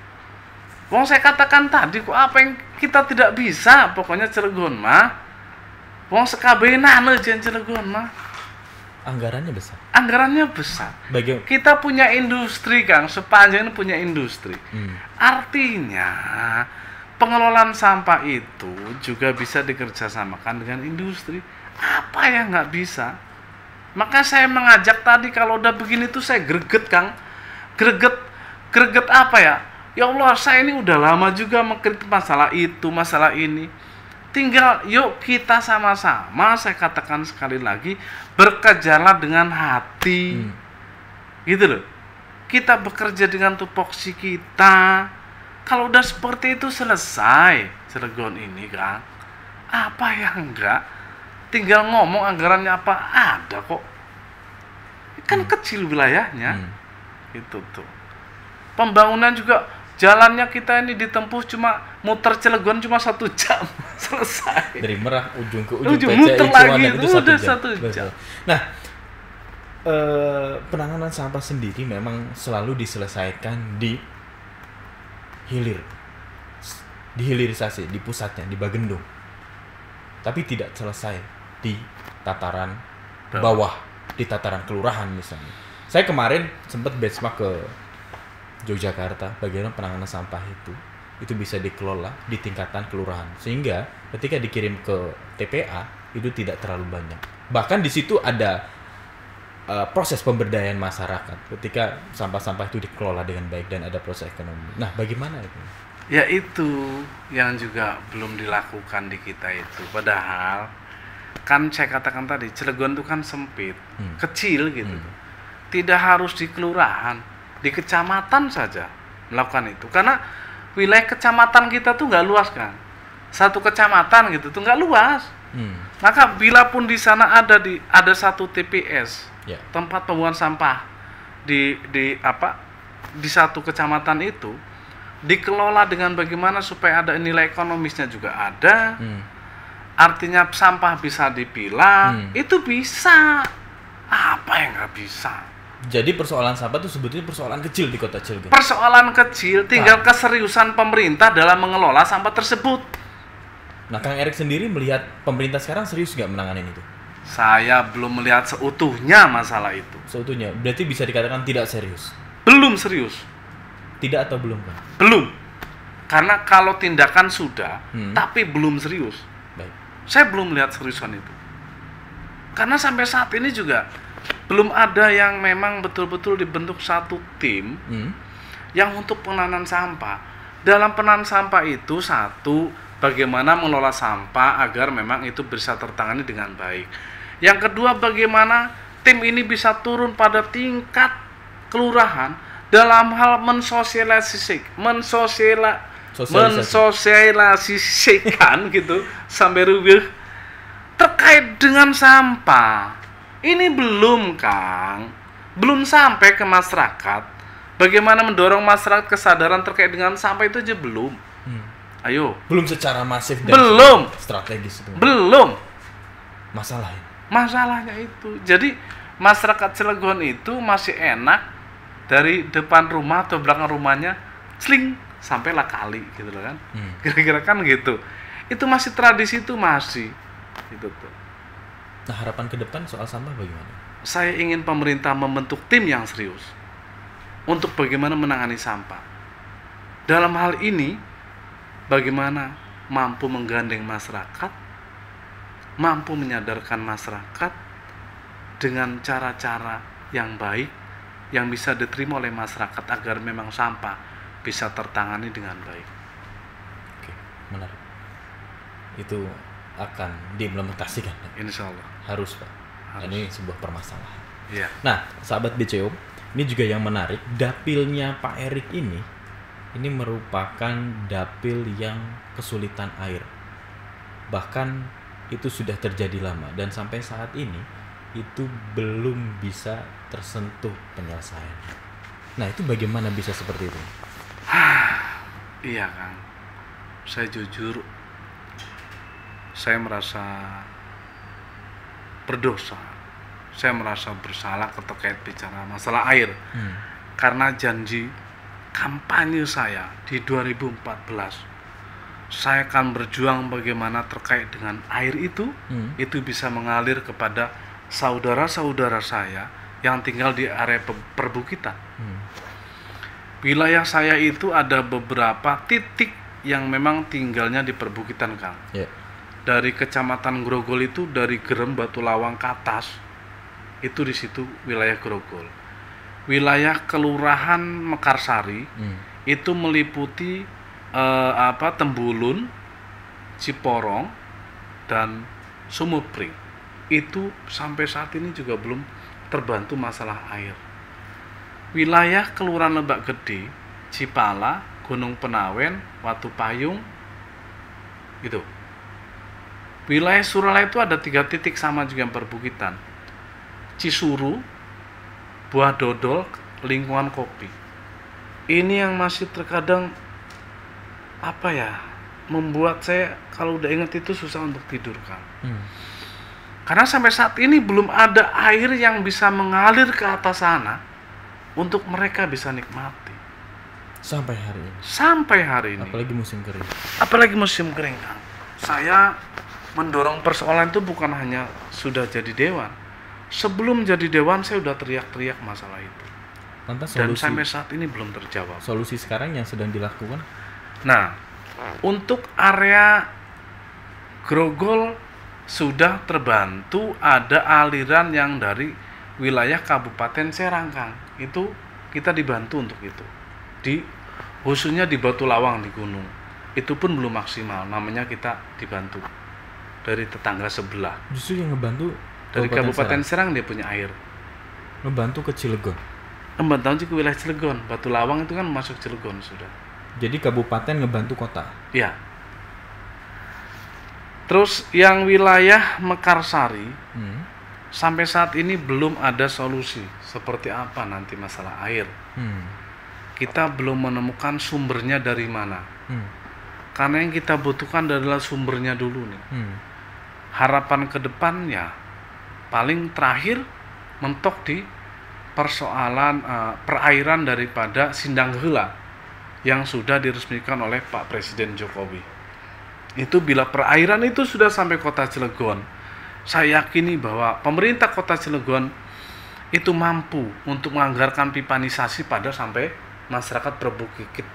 Wong saya katakan tadi kok apa yang kita tidak bisa, pokoknya Cilegon mah. Wong sekabehna jen Cilegon mah. Anggarannya besar. Anggarannya besar. Kita punya industri, Kang, sepanjang ini punya industri. Artinya pengelolaan sampah itu juga bisa dikerjasamakan dengan industri. Apa yang nggak bisa? Maka saya mengajak tadi kalau udah begini tuh saya greget, Kang. Greget apa ya? Ya Allah, saya ini udah lama juga mengkritik masalah itu, masalah ini. Tinggal yuk kita sama-sama, saya katakan sekali lagi, bekerjalah dengan hati. Gitu loh. Kita bekerja dengan tupoksi kita. Kalau udah seperti itu selesai Cilegon ini, Kang. Apa yang enggak? Tinggal ngomong anggarannya apa ada kok. Kan kecil wilayahnya. Itu tuh. Pembangunan juga jalannya kita ini ditempuh cuma muter Cilegon cuma 1 jam selesai. Dari Merak ujung ke ujung muter lagi itu udah 1 jam. Nah, penanganan sampah sendiri memang selalu diselesaikan di hilirisasi di pusatnya di Bagendung, tapi tidak selesai di tataran bawah, di tataran kelurahan misalnya. Saya kemarin sempat benchmark ke Yogyakarta bagaimana penanganan sampah itu bisa dikelola di tingkatan kelurahan sehingga ketika dikirim ke TPA itu tidak terlalu banyak. Bahkan di situ ada proses pemberdayaan masyarakat ketika sampah-sampah itu dikelola dengan baik dan ada proses ekonomi. Nah, bagaimana itu? Ya itu yang juga belum dilakukan di kita itu. Padahal kan saya katakan tadi Cilegon itu kan sempit, kecil gitu. Tidak harus di kelurahan, di kecamatan saja melakukan itu. Karena wilayah kecamatan kita tuh nggak luas, kan. Satu kecamatan gitu tuh nggak luas. Maka bila pun di sana ada satu TPS, tempat pembuangan sampah di satu kecamatan itu dikelola dengan bagaimana supaya ada nilai ekonomisnya juga ada. Artinya sampah bisa dipilah, itu bisa. Apa yang nggak bisa? Jadi persoalan sampah itu sebetulnya persoalan kecil di Kota Cilegon. Persoalan kecil, tinggal keseriusan pemerintah dalam mengelola sampah tersebut. Nah, Kang Erik sendiri melihat pemerintah sekarang serius nggak menangani itu? Saya belum melihat seutuhnya masalah itu. Seutuhnya, berarti bisa dikatakan tidak serius? Belum serius. Tidak atau belum, Kang? Belum. Karena kalau tindakan sudah, tapi belum serius. Baik. Saya belum melihat seriusan itu. Karena sampai saat ini juga belum ada yang memang betul-betul dibentuk satu tim yang untuk penanganan sampah. Dalam penanganan sampah itu satu, bagaimana mengelola sampah agar memang itu bisa tertangani dengan baik. Yang kedua, bagaimana tim ini bisa turun pada tingkat kelurahan dalam hal mensosialisasikan gitu sampai rubuh terkait dengan sampah. Ini belum, Kang. Belum sampai ke masyarakat. Bagaimana mendorong masyarakat kesadaran terkait dengan sampah itu aja belum. Ayo. Belum secara masif dan belum strategis itu. Belum. Masalahnya itu. Jadi masyarakat Cilegon itu masih enak dari depan rumah atau belakang rumahnya sling sampailah kali gitu loh kan. Kira-kira kan gitu. Itu masih tradisi itu masih gitu tuh. Nah, harapan ke depan soal sampah bagaimana? Saya ingin pemerintah membentuk tim yang serius untuk bagaimana menangani sampah. Dalam hal ini, bagaimana mampu menggandeng masyarakat, mampu menyadarkan masyarakat dengan cara-cara yang baik yang bisa diterima oleh masyarakat agar memang sampah bisa tertangani dengan baik. Oke, menarik. Itu akan diimplementasikan. Insya Allah. Harus, Pak. Harus. Ini sebuah permasalahan. Iya. Nah, sahabat BCO, ini juga yang menarik, dapilnya Pak Erik ini merupakan dapil yang kesulitan air. Bahkan itu sudah terjadi lama dan sampai saat ini itu belum bisa tersentuh penyelesaiannya. Nah, itu bagaimana bisa seperti itu? Iya, Kang. Saya jujur, saya merasa berdosa. Saya merasa bersalah terkait bicara masalah air. Karena janji kampanye saya di 2014, saya akan berjuang bagaimana terkait dengan air itu bisa mengalir kepada saudara-saudara saya yang tinggal di area perbukitan. Wilayah saya itu ada beberapa titik yang memang tinggalnya di perbukitan, Kang. Yeah. Dari Kecamatan Grogol itu, dari Gerem Batu Lawang ke atas, itu di situ wilayah Grogol. Wilayah Kelurahan Mekarsari itu meliputi Tembulun, Ciporong, dan Sumupring. Itu sampai saat ini juga belum terbantu masalah air. Wilayah Kelurahan Lebak Gede, Cipala, Gunung Penawen, Watu Payung, itu. Wilayah Suralaya itu ada 3 titik sama juga yang perbukitan. Cisuru, Buah Dodol, lingkungan kopi. Ini yang masih terkadang membuat saya kalau udah ingat itu susah untuk tidur, Kang. Karena sampai saat ini belum ada air yang bisa mengalir ke atas sana untuk mereka bisa nikmati. Sampai hari ini. Sampai hari ini. Apalagi musim kering. Apalagi musim kering, Kang. Saya mendorong persoalan itu bukan hanya sudah jadi dewan. Sebelum jadi dewan saya udah teriak-teriak masalah itu. Lantas dan solusi, sampai saat ini belum terjawab. Solusi sekarang yang sedang dilakukan? Nah, untuk area Grogol sudah terbantu, ada aliran yang dari wilayah Kabupaten Serang, Kang. Itu kita dibantu untuk itu. Khususnya di Batu Lawang di gunung. Itu pun belum maksimal, namanya kita dibantu dari tetangga sebelah. Justru yang ngebantu dari Kabupaten Serang dia punya air. Ngebantu ke Cilegon. Ngebantu ke wilayah Cilegon. Batu Lawang itu kan masuk Cilegon sudah. Jadi kabupaten ngebantu kota. Iya. Terus yang wilayah Mekarsari sampai saat ini belum ada solusi seperti apa nanti masalah air. Kita belum menemukan sumbernya dari mana. Karena yang kita butuhkan adalah sumbernya dulu nih. Harapan ke depannya paling terakhir mentok di persoalan perairan daripada Sindang Heula yang sudah diresmikan oleh Pak Presiden Jokowi. Itu bila perairan itu sudah sampai kota Cilegon, saya yakini bahwa pemerintah kota Cilegon itu mampu untuk menganggarkan pipanisasi pada sampai masyarakat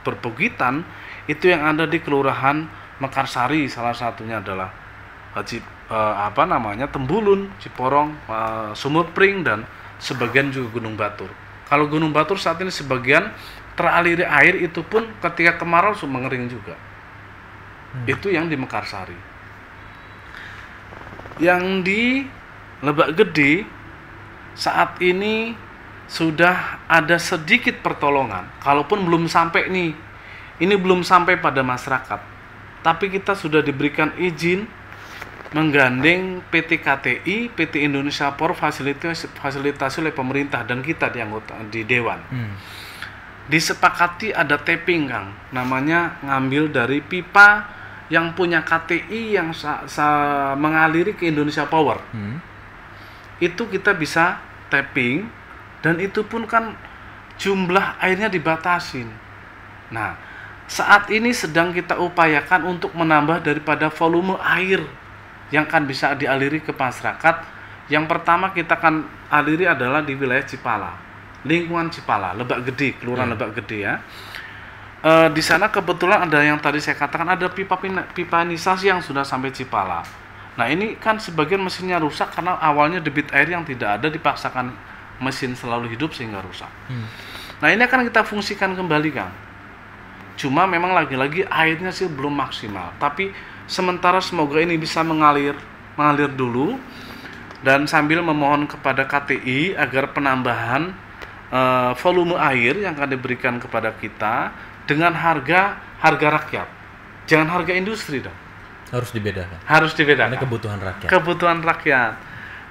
perbukitan itu yang ada di Kelurahan Mekarsari, salah satunya adalah Tembulun, Ciporong, Sumupring, dan sebagian juga Gunung Batur. Kalau Gunung Batur saat ini sebagian teraliri air, itu pun ketika kemarau mengering juga. Itu yang di Mekarsari. Yang di Lebak Gede saat ini sudah ada sedikit pertolongan, kalaupun belum sampai nih. Ini belum sampai pada masyarakat. Tapi kita sudah diberikan izin menggandeng PT KTI, PT Indonesia Power fasilitasi oleh pemerintah dan kita di dewan. Disepakati ada tapping, Kang. Namanya ngambil dari pipa yang punya KTI yang mengaliri ke Indonesia Power. Itu kita bisa tapping dan itu pun kan jumlah airnya dibatasin. Nah, saat ini sedang kita upayakan untuk menambah daripada volume air yang kan bisa dialiri ke masyarakat. Yang pertama kita akan aliri adalah di wilayah Cipala, lingkungan Cipala, Lebak Gede, Kelurahan Lebak Gede ya. Di sana kebetulan ada yang tadi saya katakan ada pipanisasi yang sudah sampai Cipala. Nah ini kan sebagian mesinnya rusak karena awalnya debit air yang tidak ada dipaksakan mesin selalu hidup sehingga rusak. Nah ini akan kita fungsikan kembali Kang. Cuma memang lagi-lagi airnya sih belum maksimal. Tapi sementara semoga ini bisa mengalir dulu, dan sambil memohon kepada KTI agar penambahan volume air yang akan diberikan kepada kita dengan harga rakyat, jangan harga industri dong. Harus dibedakan. Karena kebutuhan rakyat.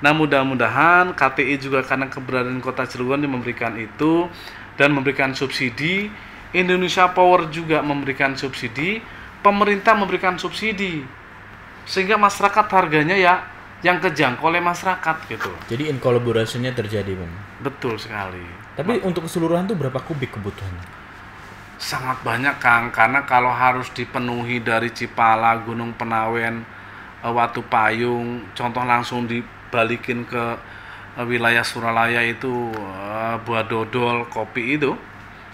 Nah mudah-mudahan KTI juga karena keberadaan Kota Cilegon yang memberikan itu dan memberikan subsidi, Indonesia Power juga memberikan subsidi, pemerintah memberikan subsidi, sehingga masyarakat harganya ya yang kejangkau oleh masyarakat gitu. Jadi in-collaboration-nya terjadi, Bang. Betul sekali. Tapi untuk keseluruhan tuh berapa kubik kebutuhannya? Sangat banyak Kang, karena kalau harus dipenuhi dari Cipala, Gunung Penawen, Watu Payung, contoh langsung dibalikin ke wilayah Suralaya itu Buah Dodol, Kopi itu,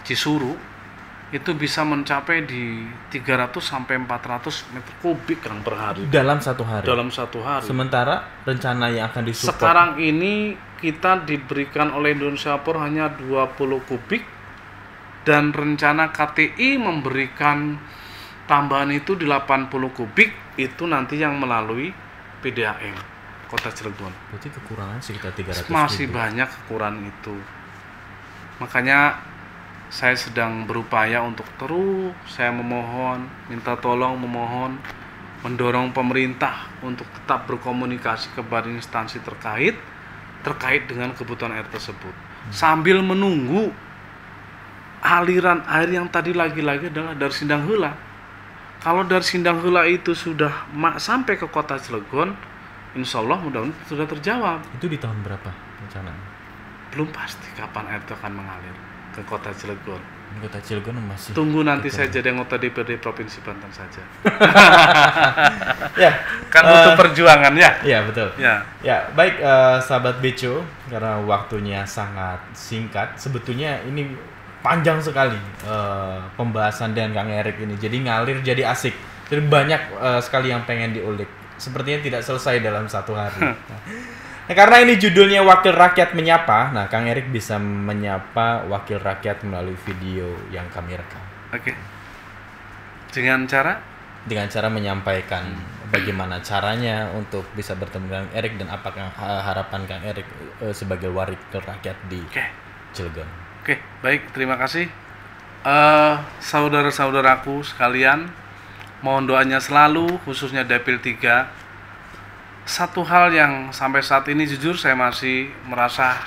Cisuru, itu bisa mencapai di 300 sampai 400 meter kubik Kang per hari. Dalam satu hari? Dalam satu hari. Sementara rencana yang akan disupport sekarang ini kita diberikan oleh Indonesia Power hanya 20 kubik, dan rencana KTI memberikan tambahan itu di 80 kubik, itu nanti yang melalui PDAM Kota Cilegon. Berarti kekurangan sekitar 300 masih kubik. Banyak kekurangan itu. Makanya saya sedang berupaya untuk terus saya memohon, minta tolong, mendorong pemerintah untuk tetap berkomunikasi kepada instansi terkait dengan kebutuhan air tersebut. Sambil menunggu aliran air yang tadi lagi-lagi adalah dari Sindang Heula. Kalau dari Sindang Heula itu sudah sampai ke Kota Cilegon, insya Allah mudah-mudahan sudah terjawab. Itu di tahun berapa rencananya? Belum pasti kapan air itu akan mengalir ke Kota Cilegon. Kota Cilegon masih. Tunggu nanti saya jadi anggota DPRD Provinsi Banten saja. Ya, kan butuh perjuangan ya. Iya betul. Ya, baik sahabat Beco, karena waktunya sangat singkat, sebetulnya ini panjang sekali pembahasan dengan Kang Erik ini. Jadi ngalir jadi asik. Jadi banyak sekali yang pengen diulik. Sepertinya tidak selesai dalam satu hari. Nah, karena ini judulnya Wakil Rakyat Menyapa, nah Kang Erik bisa menyapa wakil rakyat melalui video yang kami rekam. Oke. Dengan cara menyampaikan bagaimana caranya untuk bisa bertemu dengan Erik dan apakah harapan Kang Erik sebagai wakil rakyat di Cilegon. Oke, baik, terima kasih. Saudara-saudaraku sekalian, mohon doanya selalu, khususnya Dapil 3. Satu hal yang sampai saat ini jujur saya masih merasa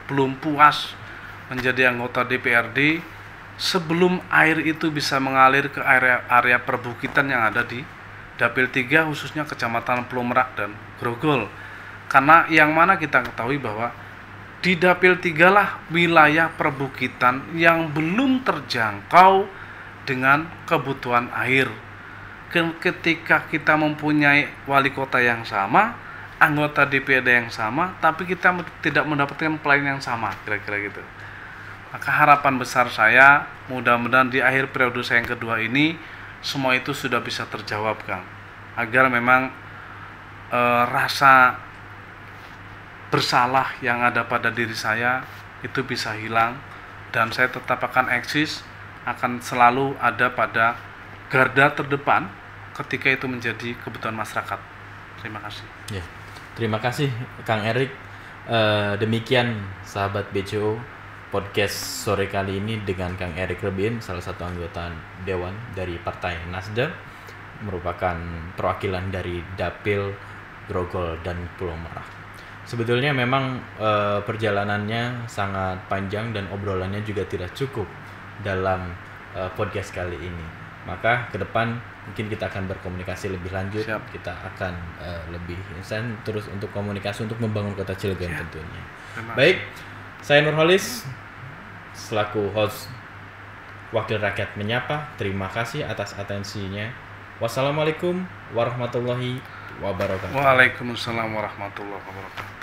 belum puas menjadi anggota DPRD sebelum air itu bisa mengalir ke area perbukitan yang ada di Dapil 3, khususnya Kecamatan Pulau Merak dan Grogol. Karena yang mana kita ketahui bahwa di Dapil 3 lah wilayah perbukitan yang belum terjangkau dengan kebutuhan air. Ketika kita mempunyai wali kota yang sama, anggota DPRD yang sama, tapi kita tidak mendapatkan pelayanan yang sama, kira-kira gitu. Maka harapan besar saya, mudah-mudahan di akhir periode saya yang kedua ini, semua itu sudah bisa terjawab, Kang. Agar memang rasa bersalah yang ada pada diri saya itu bisa hilang, dan saya tetap akan eksis, akan selalu ada pada garda terdepan ketika itu menjadi kebutuhan masyarakat. Terima kasih. Ya, terima kasih Kang Erik. Demikian sahabat BCO podcast sore kali ini dengan Kang Erik Rebien, salah satu anggota Dewan dari Partai Nasdem, merupakan perwakilan dari Dapil Grogol dan Pulau Merak. Sebetulnya memang perjalanannya sangat panjang dan obrolannya juga tidak cukup dalam podcast kali ini. Maka ke depan mungkin kita akan berkomunikasi lebih lanjut. Siap. Kita akan lebih insan terus untuk komunikasi untuk membangun Kota Cilegon tentunya. Baik, saya Nurholis selaku host Wakil Rakyat Menyapa. Terima kasih atas atensinya. Wassalamualaikum warahmatullahi wabarakatuh. Waalaikumsalam warahmatullahi wabarakatuh.